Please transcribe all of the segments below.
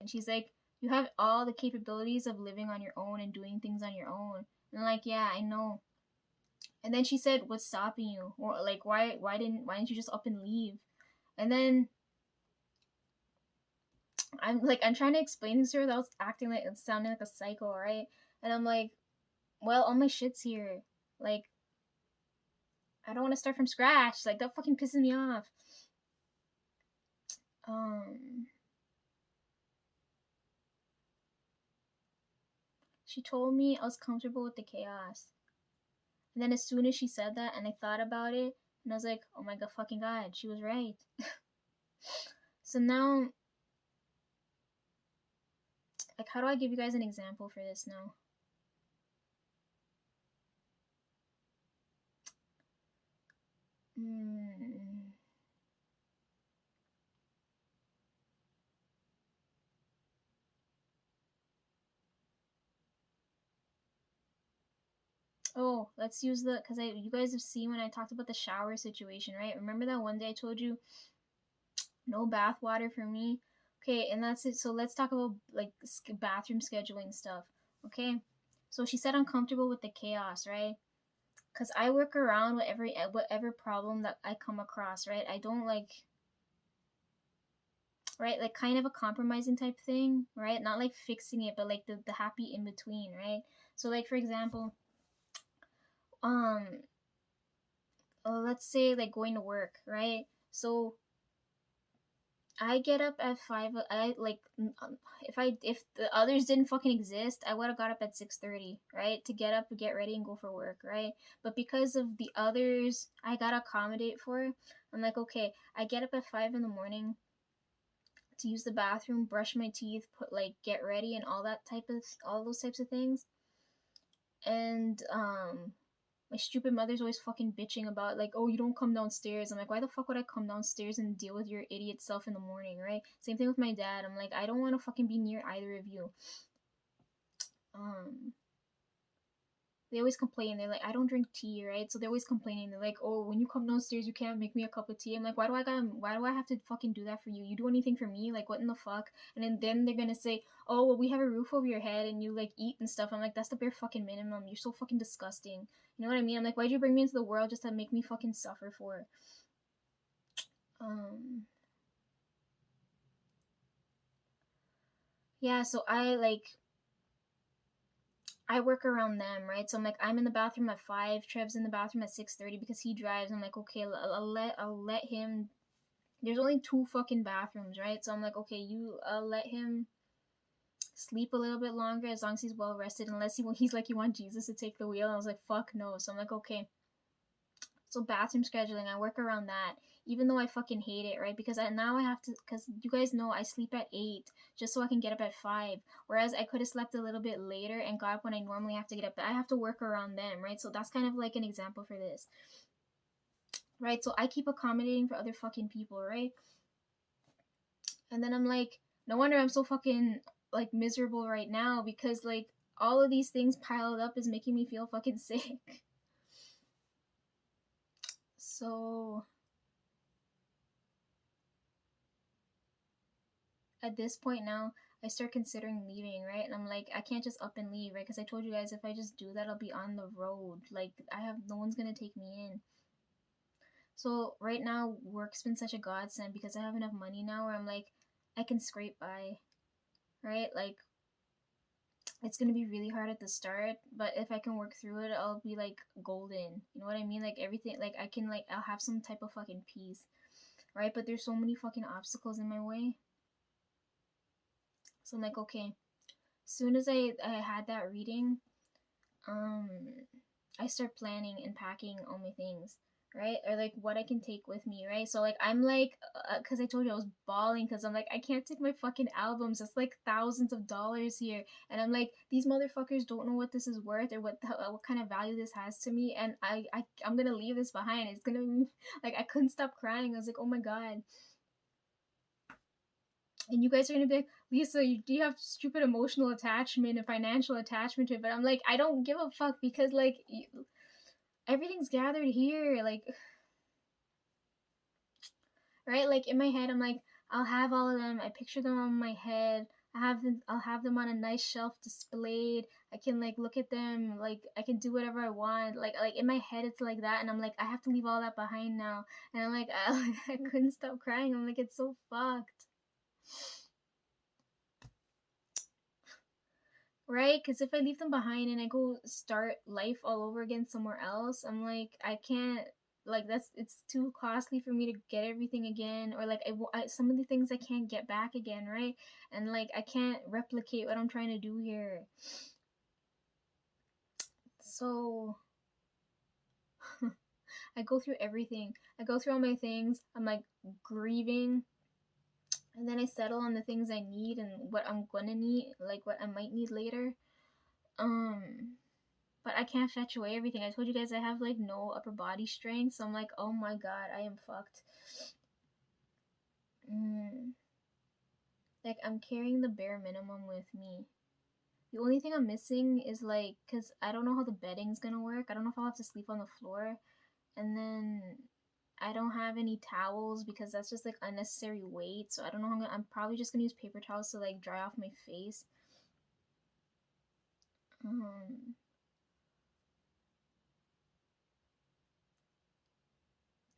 And she's like, you have all the capabilities of living on your own and doing things on your own. And I'm like, yeah, I know. And then she said, what's stopping you? Or like, why didn't you just up and leave? And then I'm trying to explain this to her that I was acting like, sounding like a psycho, right? And I'm like, well, all my shit's here. Like, I don't want to start from scratch. Like, that fucking pisses me off. Um, she told me I was comfortable with the chaos. And then as soon as she said that and I thought about it, and I was like, oh my god, fucking god, she was right. So now, like, how do I give you guys an example for this now? Hmm. Oh, let's use because you guys have seen when I talked about the shower situation, right? Remember that one day I told you no bath water for me? Okay, and that's it. So let's talk about like bathroom scheduling stuff. Okay, so she said I'm comfortable with the chaos, right? Because I work around whatever problem that I come across, right? I don't like, right, like kind of a compromising type thing, right? Not like fixing it, but like the happy in between, right? So like for example, um let's say like going to work, right? So I get up at 5. I like if the others didn't fucking exist, I would have got up at 6:30, right? To get up, get ready, and go for work, right? But because of the others, I gotta accommodate for. I'm like, okay, I get up at 5 in the morning to use the bathroom, brush my teeth, put like get ready, and all those types of things, and my stupid mother's always fucking bitching about like, oh, you don't come downstairs. I'm like, why the fuck would I come downstairs and deal with your idiot self in the morning, right? Same thing with my dad. I'm like, I don't want to fucking be near either of you. Um, they always complain. They're like, I don't drink tea, right? So they're always complaining. They're like, oh, when you come downstairs, you can't make me a cup of tea. I'm like, why do I have to fucking do that for you? You do anything for me? Like, what in the fuck? And then they're gonna say, oh, well, we have a roof over your head and you like eat and stuff. I'm like, that's the bare fucking minimum. You're so fucking disgusting. You know what I mean? I'm like, why'd you bring me into the world just to make me fucking suffer for? Um, yeah. So I work around them, right? So I'm like, I'm in the bathroom at 5. Trev's in the bathroom at 6:30 because he drives. I'm like, okay, I'll let him. There's only 2 fucking bathrooms, right? So I'm like, okay, I'll let him sleep a little bit longer as long as he's well rested. Unless he's like, you want Jesus to take the wheel? And I was like, fuck no. So I'm like, okay. So bathroom scheduling, I work around that, even though I fucking hate it, right? Because now I have to, because you guys know I sleep at 8 just so I can get up at 5. Whereas I could have slept a little bit later and got up when I normally have to get up. But I have to work around them, right? So that's kind of like an example for this, right? So I keep accommodating for other fucking people, right? And then I'm like, no wonder I'm so fucking like miserable right now because like all of these things piled up is making me feel fucking sick. So at this point now, I start considering leaving, right? And I'm like, I can't just up and leave, right? Because I told you guys if I just do that, I'll be on the road. Like, no one's gonna take me in. So right now, work's been such a godsend because I have enough money now where I'm like, I can scrape by, right? Like, it's gonna be really hard at the start, but if I can work through it, I'll be like golden. You know what I mean? Like everything, like I'll have some type of fucking peace, right? But there's so many fucking obstacles in my way. So I'm like, okay. Soon as I had that reading, um, I start planning and packing all my things, right? Or like what I can take with me, right? So like I'm like, cause I told you I was bawling, cause I'm like I can't take my fucking albums. It's like thousands of dollars here, and I'm like these motherfuckers don't know what this is worth or what kind of value this has to me, and I'm gonna leave this behind. It's gonna be like I couldn't stop crying. I was like, oh my god. And you guys are gonna be like, Lisa, do you have stupid emotional attachment and financial attachment to it? But I'm like, I don't give a fuck because like everything's gathered here, like right, like in my head, I'm like, I'll have all of them. I picture them on my head. I'll have them on a nice shelf displayed. I can like look at them, like I can do whatever I want. Like in my head it's like that, and I'm like I have to leave all that behind now. And I'm like I couldn't stop crying. I'm like it's so fucked. Right? Because if I leave them behind and I go start life all over again somewhere else, I'm like, I can't. Like it's too costly for me to get everything again, or like some of the things I can't get back again, right? And like I can't replicate what I'm trying to do here. So I go through everything. I go through all my things. I'm like grieving, and then I settle on the things I need and what I'm gonna need, like what I might need later. Um, but I can't fetch away everything. I told you guys I have like no upper body strength, so I'm like, oh my god, I am fucked. Mm. Like I'm carrying the bare minimum with me. The only thing I'm missing is like, cause I don't know how the bedding's gonna work. I don't know if I'll have to sleep on the floor, and then I don't have any towels because that's just like unnecessary weight. So I don't know how I'm probably just gonna use paper towels to like dry off my face. Um,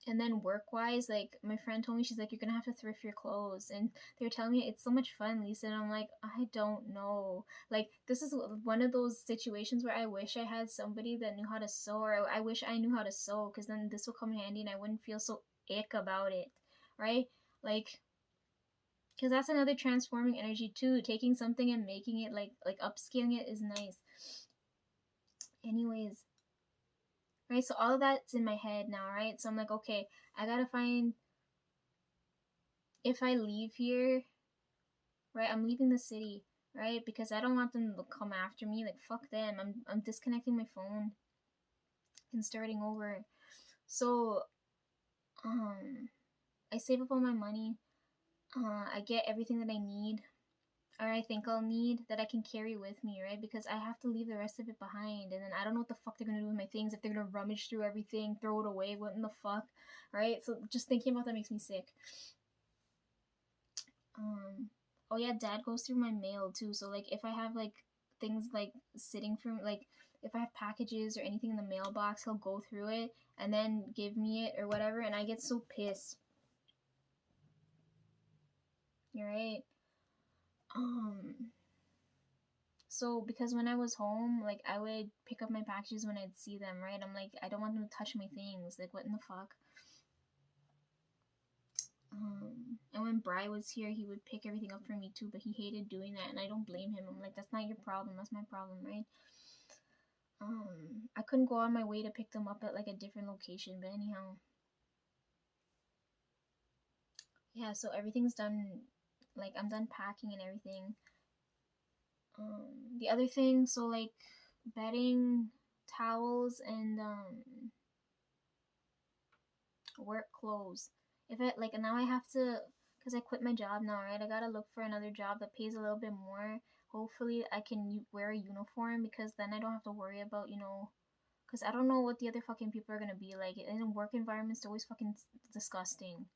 and then work wise, like my friend told me, she's like, you're gonna have to thrift your clothes, and they were telling me it's so much fun, Lisa, and I'm like, I don't know. Like this is one of those situations where I wish I had somebody that knew how to sew, or I wish I knew how to sew, because then this will come handy and I wouldn't feel so ick about it, right? Like because that's another transforming energy too. Taking something and making it like upscaling it is nice. Anyways, right? So all of that's in my head now, right? So I'm like, okay, I gotta find, if I leave here, right? I'm leaving the city, right? Because I don't want them to come after me. Like fuck them. I'm disconnecting my phone and starting over. So I save up all my money. I get everything that I need, or I think I'll need, that I can carry with me, right? Because I have to leave the rest of it behind, and then I don't know what the fuck they're gonna do with my things. If they're gonna rummage through everything, throw it away, what in the fuck, right? So just thinking about that makes me sick. Um, oh yeah, Dad goes through my mail too. So like, if I have like things like sitting from like, if I have packages or anything in the mailbox, he'll go through it and then give me it or whatever, and I get so pissed. You're right. Um, So because when I was home, like I would pick up my packages when I'd see them, right? I'm like, I don't want them to touch my things. Like, what in the fuck? And when Bry was here, he would pick everything up for me too, but he hated doing that, and I don't blame him. I'm like, that's not your problem. That's my problem, right? I couldn't go on my way to pick them up at like a different location, but anyhow, yeah. So everything's done. Like I'm done packing and everything. The other thing, so like bedding, towels, and work clothes. If it like now I have to, because I quit my job now, right? I gotta look for another job that pays a little bit more. Hopefully, I can wear a uniform, because then I don't have to worry about, because I don't know what the other fucking people are gonna be like. In work environments, they're always fucking disgusting,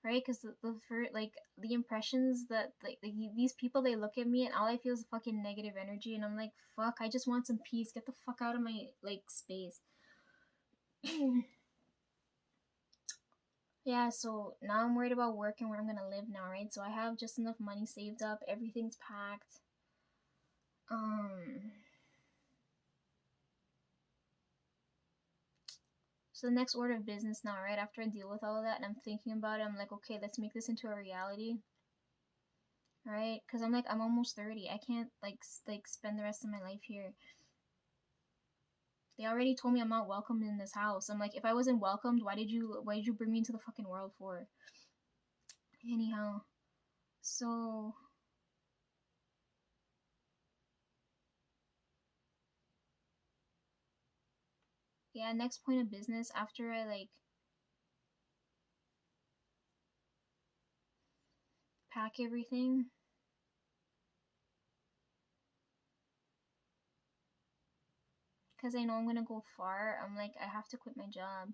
right? Because for like the impressions that like these people, they look at me and all I feel is fucking negative energy, and I'm like, fuck, I just want some peace. Get the fuck out of my like space. Yeah, so now I'm worried about work and where I'm gonna live now, right? So I have just enough money saved up, everything's packed. Um so the next order of business now, right? After I deal with all of that and I'm thinking about it, I'm like, okay, let's make this into a reality, right? Because I'm like, I'm almost 30. I can't like spend the rest of my life here. They already told me I'm not welcome in this house. I'm like, if I wasn't welcomed, why did you bring me into the fucking world for? Anyhow, so yeah, next point of business after I like pack everything, because I know I'm gonna go far. I'm like, I have to quit my job.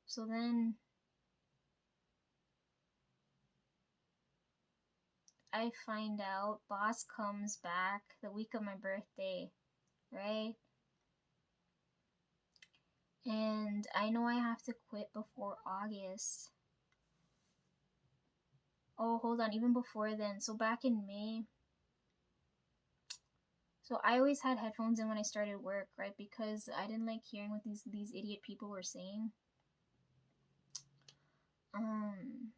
So then I find out boss comes back the week of my birthday, right? And I know I have to quit before August. Oh, hold on, even before then. So back in May, so I always had headphones in when I started work, right? Because I didn't like hearing what these idiot people were saying. Um,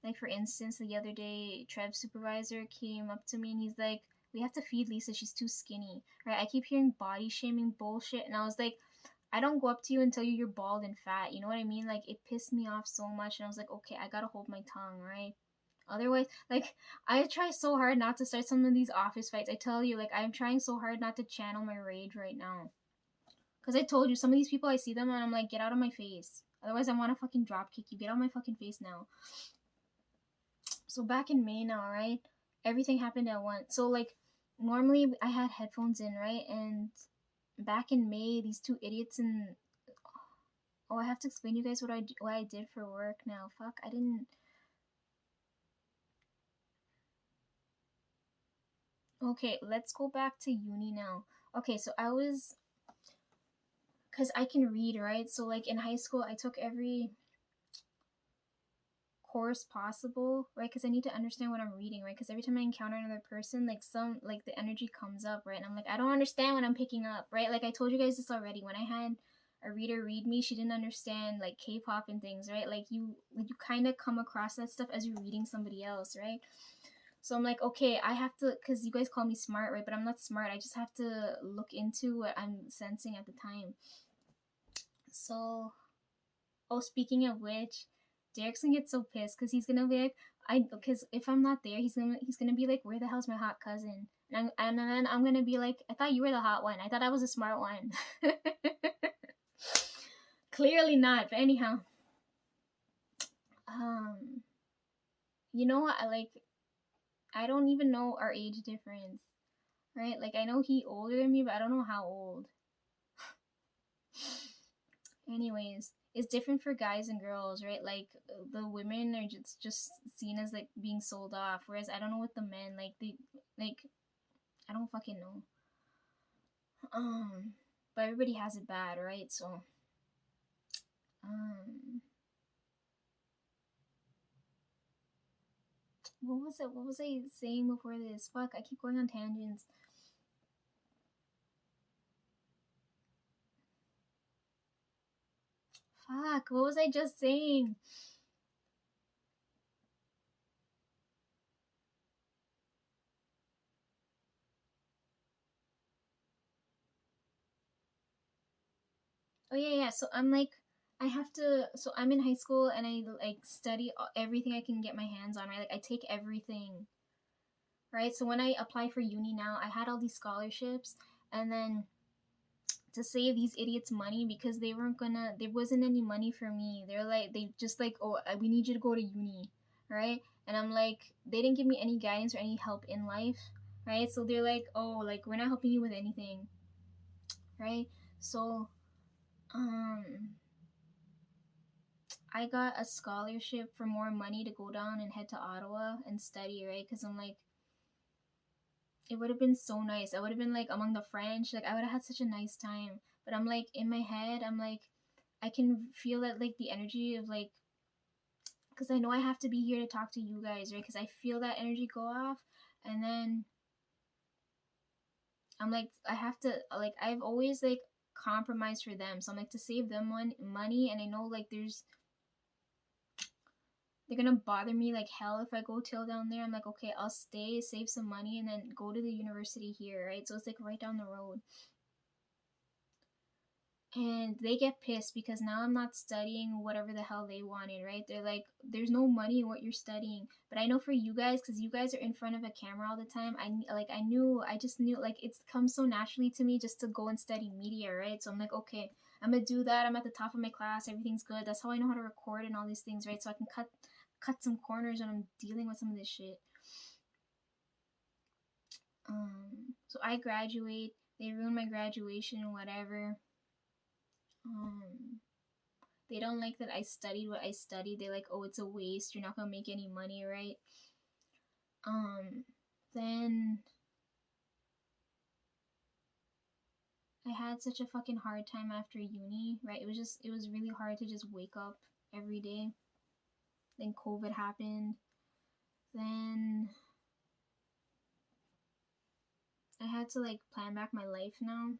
like for instance, the other day, Trev's supervisor came up to me and he's like, "We have to feed Lisa. She's too skinny." Right? I keep hearing body shaming bullshit, and I was like, I don't go up to you and tell you you're bald and fat. You know what I mean? Like it pissed me off so much, and I was like, okay, I gotta hold my tongue, right? Otherwise, like I try so hard not to start some of these office fights. I tell you, like I'm trying so hard not to channel my rage right now. Cause I told you, some of these people I see them and I'm like, get out of my face. Otherwise, I want to fucking drop kick you. Get out of my fucking face now. So back in May now, right? Everything happened at once. So like normally I had headphones in, right? And back in May, these two idiots in oh, I have to explain to you guys what I did for work now. Fuck, I didn't. Okay, let's go back to uni now. Okay, so I was cuz I can read, right? So like in high school, I took every course possible, right? Cuz I need to understand what I'm reading, right? Cuz every time I encounter another person, like some like the energy comes up, right? And I'm like, I don't understand what I'm picking up, right? Like I told you guys this already when I had a reader read me, she didn't understand like K-pop and things, right? Like you kind of come across that stuff as you're reading somebody else, right? So I'm like, okay, I have to, because you guys call me smart, right? But I'm not smart. I just have to look into what I'm sensing at the time. So, oh, speaking of which, Derek's gonna get so pissed because he's gonna be like, because if I'm not there, he's gonna be like, where the hell's my hot cousin? And then I'm gonna be like, I thought you were the hot one. I thought I was a smart one. Clearly not. But anyhow, um, you know what? I don't even know our age difference, right? Like I know he older than me, but I don't know how old. Anyways, it's different for guys and girls, right? Like the women are just seen as like being sold off, whereas I don't know what the men like I don't fucking know. Um, but everybody has it bad, right? So um, what was it? What was I saying before this? Fuck, I keep going on tangents. Fuck, what was I just saying? Oh yeah, yeah. So I'm like, I have to. So I'm in high school and I like study everything I can get my hands on. Right, like I take everything. Right. So when I apply for uni now, I had all these scholarships, and then to save these idiots money because they weren't gonna. There wasn't any money for me. They're like, they just like, oh, we need you to go to uni, right? And I'm like, they didn't give me any guidance or any help in life, right? So they're like, oh, like we're not helping you with anything, right? So um I got a scholarship for more money to go down and head to Ottawa and study, right? Because I'm like, it would have been so nice. I would have been like among the French, like I would have had such a nice time. But I'm like, in my head, I'm like, I can feel that like the energy of like, because I know I have to be here to talk to you guys, right? Because I feel that energy go off. And then I'm like, I have to, like, I've always like compromised for them. So I'm like, to save them money. And I know like they're gonna bother me like hell if I go till down there. I'm like, okay, I'll stay, save some money, and then go to the university here, right? So it's like right down the road. And they get pissed because now I'm not studying whatever the hell they wanted, right? They're like, there's no money in what you're studying. But I know for you guys, because you guys are in front of a camera all the time, I just knew, like, it's come so naturally to me just to go and study media, right? So I'm like, okay, I'm gonna do that. I'm at the top of my class, everything's good. That's how I know how to record and all these things, right? So I can cut some corners when I'm dealing with some of this shit. So I graduate. They ruin my graduation and whatever. Um, they don't like that I studied what I studied. They like, oh, it's a waste. You're not gonna make any money, right? Then I had such a fucking hard time after uni, right? It was really hard to just wake up every day. Then COVID happened. Then I had to like plan back my life now.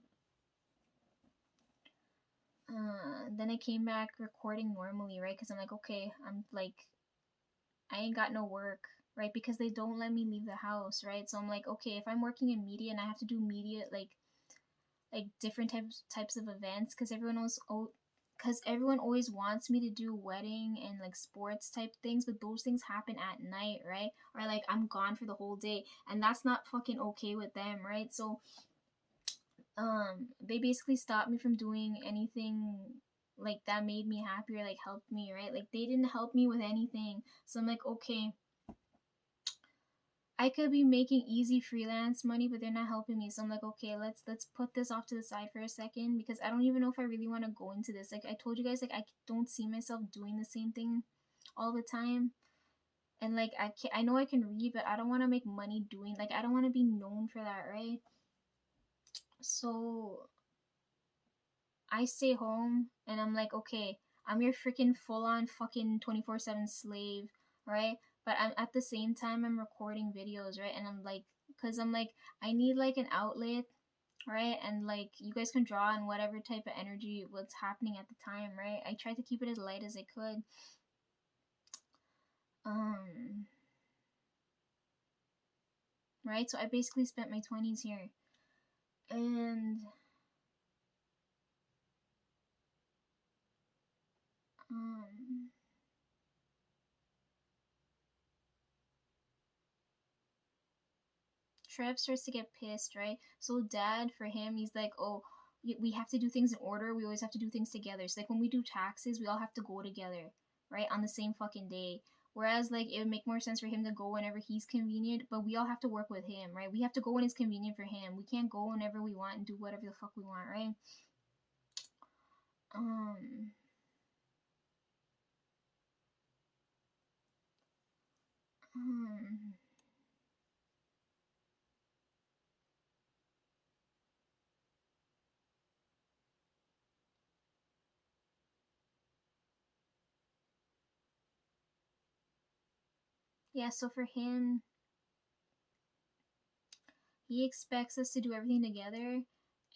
Then I came back recording normally, right? Because I'm like, okay, I'm like, I ain't got no work, right? Because they don't let me leave the house, right? So I'm like, okay, if I'm working in media and I have to do media like different types of events, because everyone always wants me to do wedding and like sports type things, but those things happen at night, right? Or like I'm gone for the whole day, and that's not fucking okay with them, right? So they basically stopped me from doing anything like that made me happy or like helped me, right? Like they didn't help me with anything. So I'm like, okay, I could be making easy freelance money, but they're not helping me. So I'm like, okay, let's put this off to the side for a second, because I don't even know if I really want to go into this. Like I told you guys, like I don't see myself doing the same thing all the time. And like I know I can read, but I don't want to make money doing, like I don't want to be known for that, right? So I stay home and I'm like, okay, I'm your freaking full on fucking 24/7 slave, right? But I'm at the same time I'm recording videos, right? And I'm like, cuz I'm like I need like an outlet, right? And like you guys can draw on whatever type of energy what's happening at the time, right? I tried to keep it as light as I could. Um right? So I basically spent my 20s here. And um Trev starts to get pissed, right? So dad, for him, he's like, oh, we have to do things in order. We always have to do things together. So like when we do taxes, we all have to go together, right, on the same fucking day. Whereas like it would make more sense for him to go whenever he's convenient, but we all have to work with him, right? We have to go when it's convenient for him. We can't go whenever we want and do whatever the fuck we want, right? Um, um yeah, so for him, he expects us to do everything together,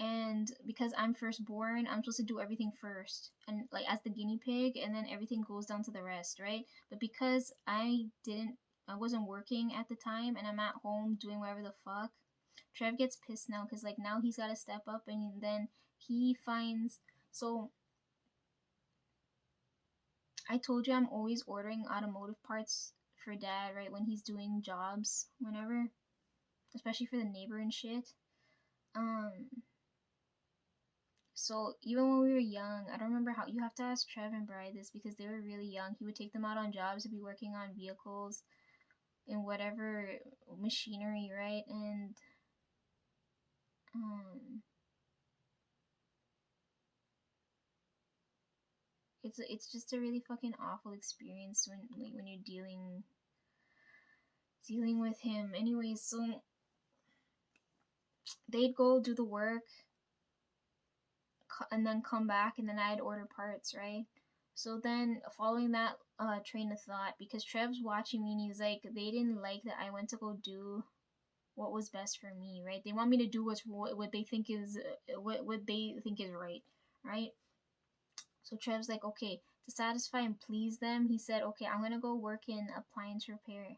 and because I'm firstborn, I'm supposed to do everything first and like as the guinea pig, and then everything goes down to the rest, right? But because I wasn't working at the time and I'm at home doing whatever the fuck, Trev gets pissed now because like now he's got to step up, and then he finds, so I told you I'm always ordering automotive parts for dad, right, when he's doing jobs, whenever, especially for the neighbor and shit. um So even when we were young, I don't remember how, you have to ask Trev and Bri this because they were really young. He would take them out on jobs to be working on vehicles in whatever machinery, right? And um, it's just a really fucking awful experience when you're dealing with him. Anyways, so they'd go do the work and then come back, and then I'd order parts, right? So then, following that train of thought, because Trev's watching me and he's like, they didn't like that I went to go do what was best for me, right? They want me to do what they think is what they think is right, right? So Trev's like, okay, to satisfy and please them, he said, okay, I'm gonna go work in appliance repair,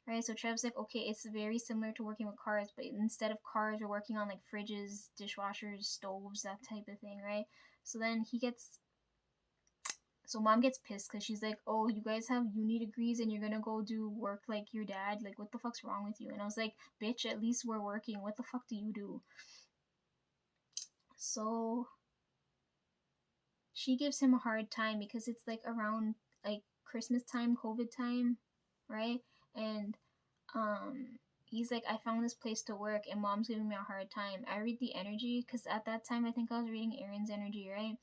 right? So Trev's like, okay, it's very similar to working with cars, but instead of cars, we're working on like fridges, dishwashers, stoves, that type of thing, right? So then so mom gets pissed because she's like, oh, you guys have uni degrees and you're gonna go do work like your dad? Like, what the fuck's wrong with you? And I was like, bitch, at least we're working. What the fuck do you do? So she gives him a hard time because it's like around like Christmas time, COVID time, right? And he's like, I found this place to work and mom's giving me a hard time. I read the energy because at that time I think I was reading Aaron's energy, right?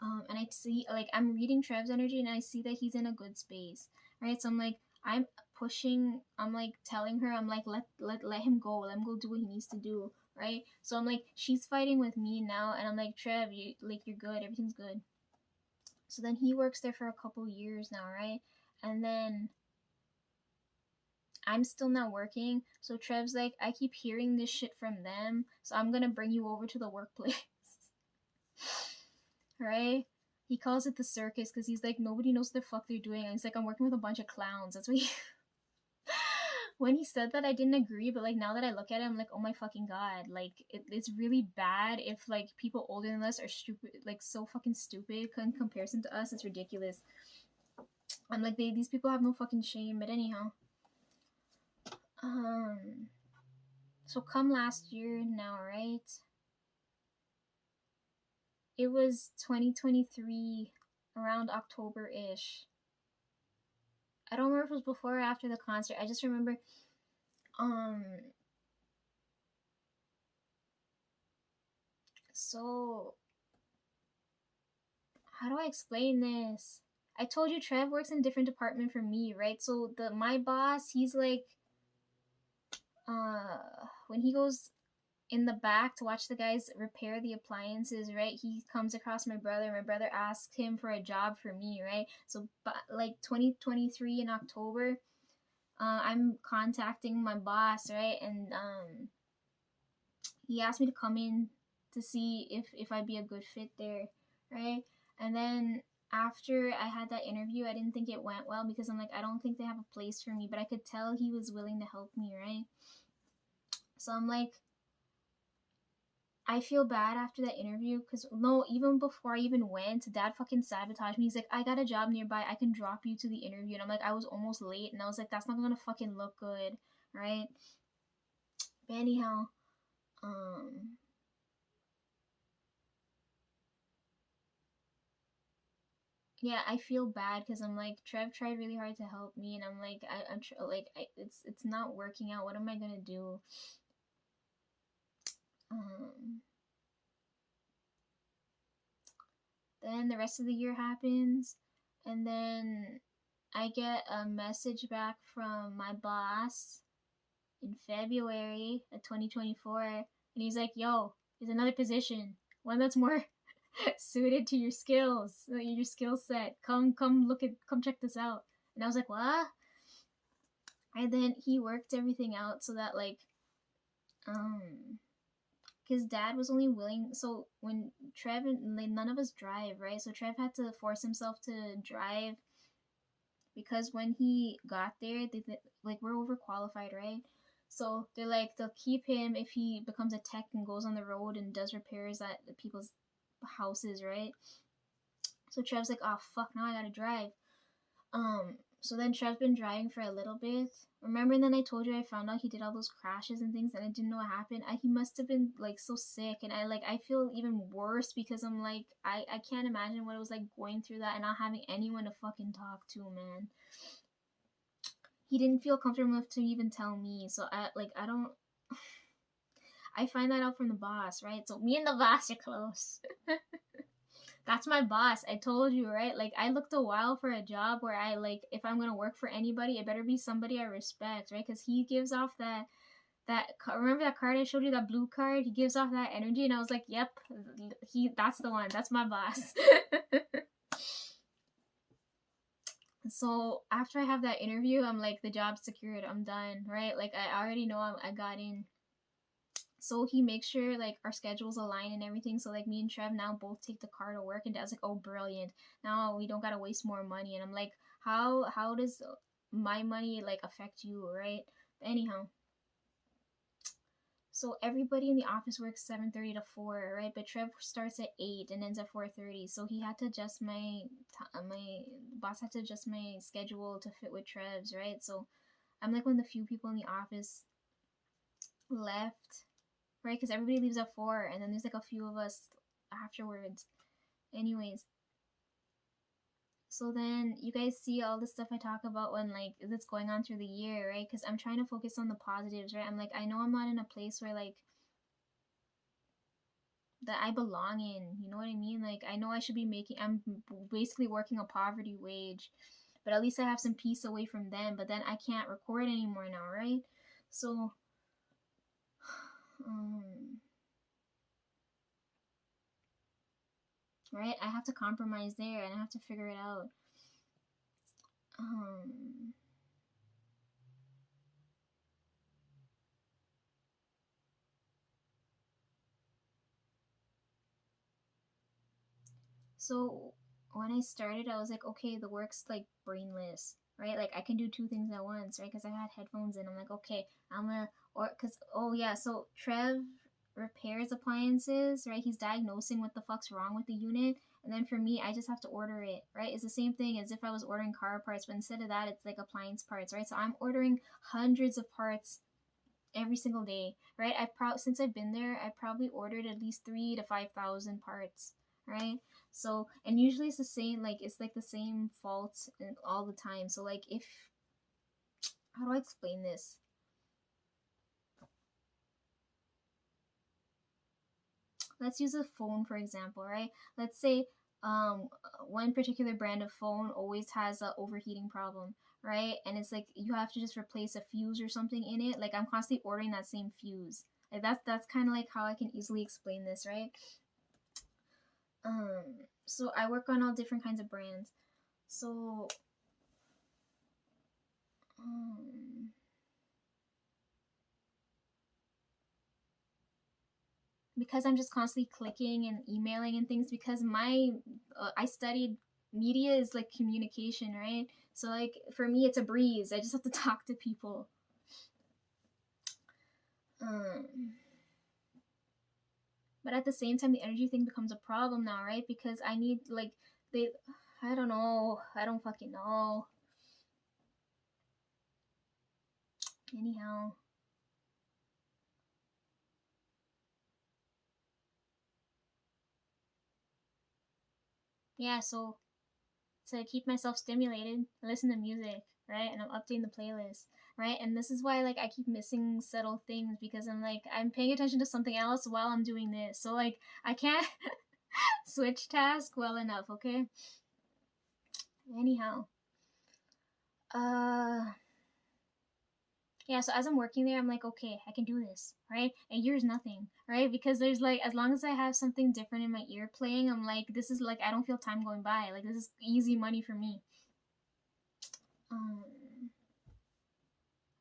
And I see, like, I'm reading Trev's energy and I see that he's in a good space, right? So I'm like, I'm telling her, I'm like, let him go, let him go do what he needs to do, right? So I'm like, she's fighting with me now, and I'm like, Trev, you're good, everything's good. So then he works there for a couple years now, right? And then I'm still not working. So Trev's like, I keep hearing this shit from them, so I'm gonna bring you over to the workplace. Right? He calls it the circus because he's like, nobody knows what the fuck they're doing. And he's like, I'm working with a bunch of clowns. That's what he. When he said that, I didn't agree, but like now that I look at it, I'm like, oh my fucking god, like it's really bad if like people older than us are stupid, like so fucking stupid in comparison to us. It's ridiculous. I'm like, these people have no fucking shame. But anyhow, um, so come last year now, right? It was 2023, around October ish. I don't remember if it was before or after the concert. I just remember, um, so how do I explain this? I told you Trev works in a different department from me, right? So my boss, he's like, when he goes in the back to watch the guys repair the appliances, right? He comes across my brother. My brother asks him for a job for me, right? So, like 2023 in October, I'm contacting my boss, right? And he asked me to come in to see if I'd be a good fit there, right? And then after I had that interview, I didn't think it went well because I'm like, I don't think they have a place for me, but I could tell he was willing to help me, right? So I'm like, I feel bad after that interview because no, even before I even went, Dad fucking sabotaged me. He's like, I got a job nearby, I can drop you to the interview. And I'm like, I was almost late, and I was like, that's not gonna fucking look good, right? But anyhow, um, yeah, I feel bad because I'm like, Trev tried really hard to help me, and I'm like, it's not working out. What am I gonna do? Um, then the rest of the year happens, and then I get a message back from my boss in February of 2024, and he's like, "Yo, there's another position, one that's more suited to your skills, your skill set. Come check this out." And I was like, "What?" And then he worked everything out so that like, his dad was only willing. So when Trev and like, none of us drive, right? So Trev had to force himself to drive because when he got there, like we're overqualified, right? So they're like they'll keep him if he becomes a tech and goes on the road and does repairs at people's houses, right? So Trev's like, oh fuck, now I gotta drive. So then Trev's been driving for a little bit. Remember, and then I told you I found out he did all those crashes and things, and I didn't know what happened. He must have been like so sick, and I feel even worse because I'm like I can't imagine what it was like going through that and not having anyone to fucking talk to, man. He didn't feel comfortable enough to even tell me, so I don't. I find that out from the boss, right? So me and the boss are close. That's my boss. I told you, right? Like I looked a while for a job where I like if I'm gonna work for anybody, it better be somebody I respect, right? Because he gives off that remember that card I showed you, that blue card? He gives off that energy, and I was like, yep, that's the one. That's my boss. So after I have that interview, I'm like, the job's secured. I'm done, right? Like I already know I got in. So he makes sure like our schedules align and everything. So like me and Trev now both take the car to work, and Dad's like, "Oh, brilliant! Now we don't gotta waste more money." And I'm like, "How does my money like affect you, right?" But anyhow, so everybody in the office works 7:30 to 4, right? But Trev starts at 8 and ends at 4:30. So he had to adjust my boss had to adjust my schedule to fit with Trev's, right? So I'm like one of the few people in the office left, right? Because everybody leaves at 4, and then there's like a few of us afterwards. Anyways, so then you guys see all the stuff I talk about when like that's going on through the year, right? Because I'm trying to focus on the positives, right? I'm like, I know I'm not in a place where like that I belong in. You know what I mean? Like I know I should be making. I'm basically working a poverty wage, but at least I have some peace away from them. But then I can't record anymore now, right? So, um, right, I have to compromise there, and I have to figure it out. Um, so when I started, I was like, okay, the work's like brainless, right? Like I can do two things at once, right? Because I had headphones in. I'm like, okay, I'm gonna, or because, oh yeah, so Trev repairs appliances, right? He's diagnosing what the fuck's wrong with the unit. And then for me, I just have to order it, right? It's the same thing as if I was ordering car parts, but instead of that, it's like appliance parts, right? So I'm ordering hundreds of parts every single day, right? Since I've been there, I probably ordered at least 3 to 5 thousand parts, right? So, and usually it's the same, like it's like the same faults all the time. So like if, how do I explain this? Let's use a phone for example, right? Let's say one particular brand of phone always has a overheating problem, right? And it's like you have to just replace a fuse or something in it. Like I'm constantly ordering that same fuse. Like that's kind of like how I can easily explain this, right? So I work on all different kinds of brands. So um because I'm just constantly clicking and emailing and things, because my I studied media is like communication, right? So like for me it's a breeze. I just have to talk to people. um but at the same time the energy thing becomes a problem now, right? Because I need like they I don't know, I don't fucking know. Anyhow, yeah, so to keep myself stimulated, I listen to music, right? And I'm updating the playlist, right? And this is why like I keep missing subtle things, because I'm like I'm paying attention to something else while I'm doing this. So like I can't switch task well enough, okay? Anyhow, uh yeah, so as I'm working there, I'm like, okay, I can do this, right? A year's nothing, right? Because there's like, as long as I have something different in my ear playing, I'm like, this is like, I don't feel time going by. Like, this is easy money for me. Um,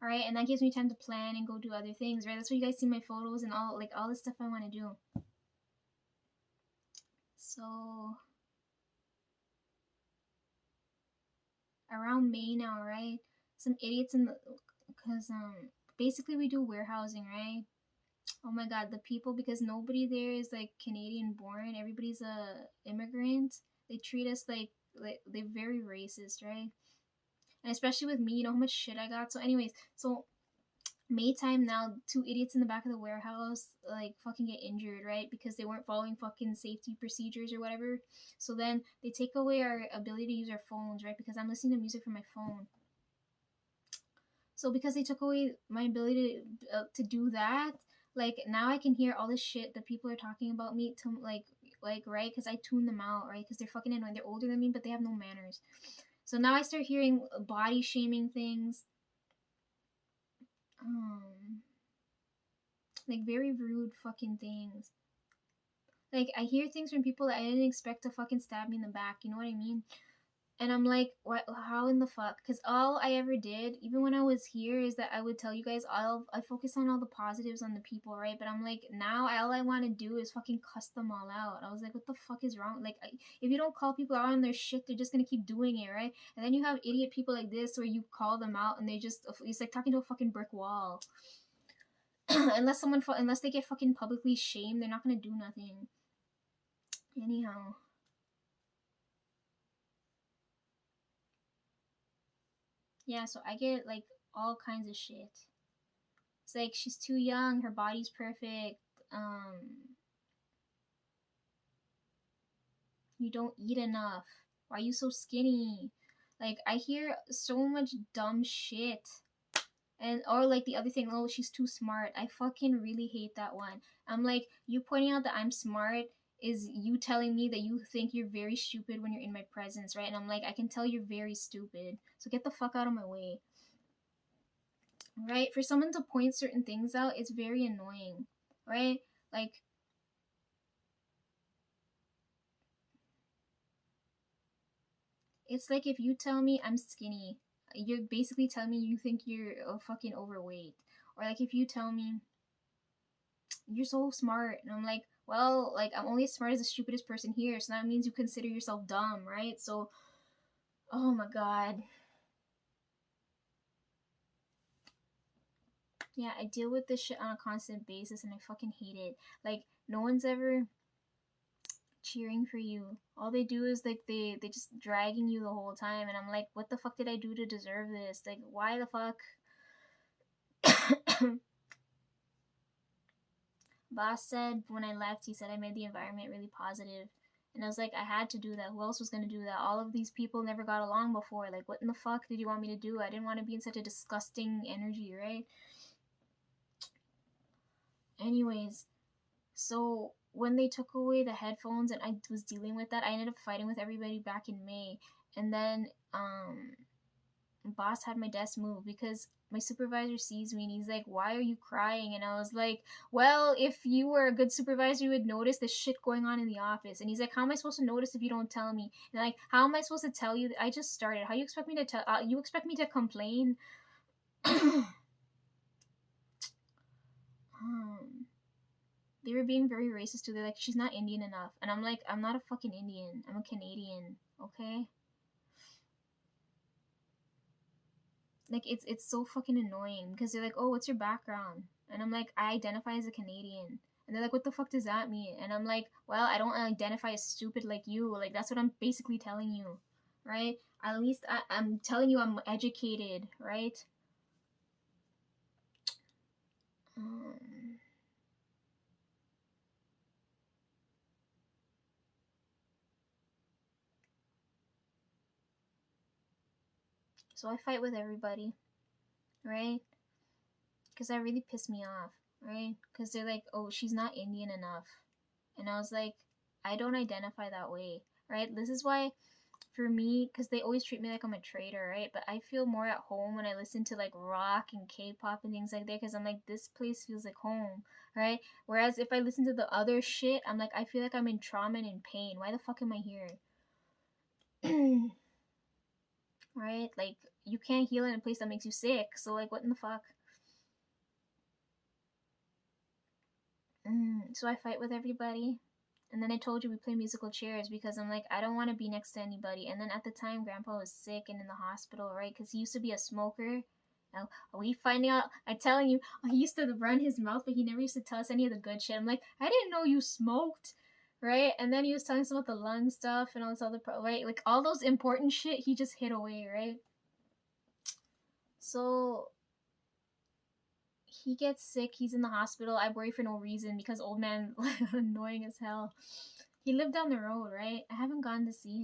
all right, and that gives me time to plan and go do other things, right? That's why you guys see my photos and all like all the stuff I want to do. So around May now, right? Some idiots in the, because basically we do warehousing, right? Oh my god, the people, because nobody there is like Canadian born. Everybody's a immigrant. They treat us like they're very racist, right? And especially with me, you know how much shit I got. So anyways, so May time now, two idiots in the back of the warehouse like fucking get injured, right? Because they weren't following fucking safety procedures or whatever. So then they take away our ability to use our phones, right? Because I'm listening to music from my phone. So because they took away my ability to do that, like now I can hear all this shit that people are talking about me to like right, because I tune them out, right? Because they're fucking annoying. They're older than me, but they have no manners. So now I start hearing body shaming things. Um, like very rude fucking things. Like I hear things from people that I didn't expect to fucking stab me in the back. You know what I mean? And I'm like, what? How in the fuck? Because all I ever did, even when I was here, is that I would tell you guys, I focus on all the positives on the people, right? But I'm like, now all I want to do is fucking cuss them all out. I was like, what the fuck is wrong? Like, if you don't call people out on their shit, they're just gonna keep doing it, right? And then you have idiot people like this where you call them out and they just, it's like talking to a fucking brick wall. Unless they get fucking publicly shamed, they're not gonna do nothing. Anyhow. Yeah, so I get like all kinds of shit. It's like she's too young, her body's perfect. You don't eat enough. Why are you so skinny? Like I hear so much dumb shit. And or like the other thing, oh, she's too smart. I fucking really hate that one. I'm like, you pointing out that I'm smart is you telling me that you think you're very stupid when you're in my presence, right? And I'm like, I can tell you're very stupid. So get the fuck out of my way. Right? For someone to point certain things out, it's very annoying. Right? Like, it's like if you tell me I'm skinny, you're basically telling me you think you're fucking overweight. Or like if you tell me you're so smart, and I'm like, well, like I'm only as smart as the stupidest person here, so that means you consider yourself dumb, right? So, oh my god. Yeah, I deal with this shit on a constant basis and I fucking hate it. Like, no one's ever cheering for you. All they do is like they just dragging you the whole time, and I'm like, what the fuck did I do to deserve this? Like, why the fuck? Boss said when I left, he said I made the environment really positive. And I was like, I had to do that. Who else was gonna do that? All of these people never got along before. Like, what in the fuck did you want me to do? I didn't want to be in such a disgusting energy, right? Anyways, so when they took away the headphones and I was dealing with that, I ended up fighting with everybody back in May. And then boss had my desk moved because my supervisor sees me and he's like, "Why are you crying?" And I was like, "Well, if you were a good supervisor, you would notice the shit going on in the office." And he's like, "How am I supposed to notice if you don't tell me?" And like, "How am I supposed to tell you that I just started? How you expect me to tell? You expect me to complain?" They were being very racist too. They're like, "She's not Indian enough," and I'm like, "I'm not a fucking Indian. I'm a Canadian, okay?" Like it's so fucking annoying because they're like, "Oh, what's your background?" And I'm like, "I identify as a Canadian." And they're like, "What the fuck does that mean?" And I'm like, "Well, I don't identify as stupid like you. Like that's what I'm basically telling you, right? At least I'm telling you I'm educated, right?" Um, so I fight with everybody, right? Because that really pissed me off, right? Because they're like, "Oh, she's not Indian enough," and I was like, "I don't identify that way, right?" This is why for me, because they always treat me like I'm a traitor, right? But I feel more at home when I listen to like rock and K-pop and things like that, because I'm like, this place feels like home, right? Whereas if I listen to the other shit, I'm like, I feel like I'm in trauma and in pain. Why the fuck am I here? Right? Like, you can't heal in a place that makes you sick. So like, what in the fuck? So I fight with everybody. And then I told you we play musical chairs because I'm like, I don't want to be next to anybody. And then at the time, Grandpa was sick and in the hospital, right? Because he used to be a smoker. Now, we finding out, I'm telling you, he used to run his mouth, but he never used to tell us any of the good shit. I'm like, I didn't know you smoked, right? And then he was telling us about the lung stuff and all this other, right? Like all those important shit, he just hid away, right? So he gets sick. He's in the hospital. I worry for no reason because old man annoying as hell. He lived down the road, right? I haven't gone to see him.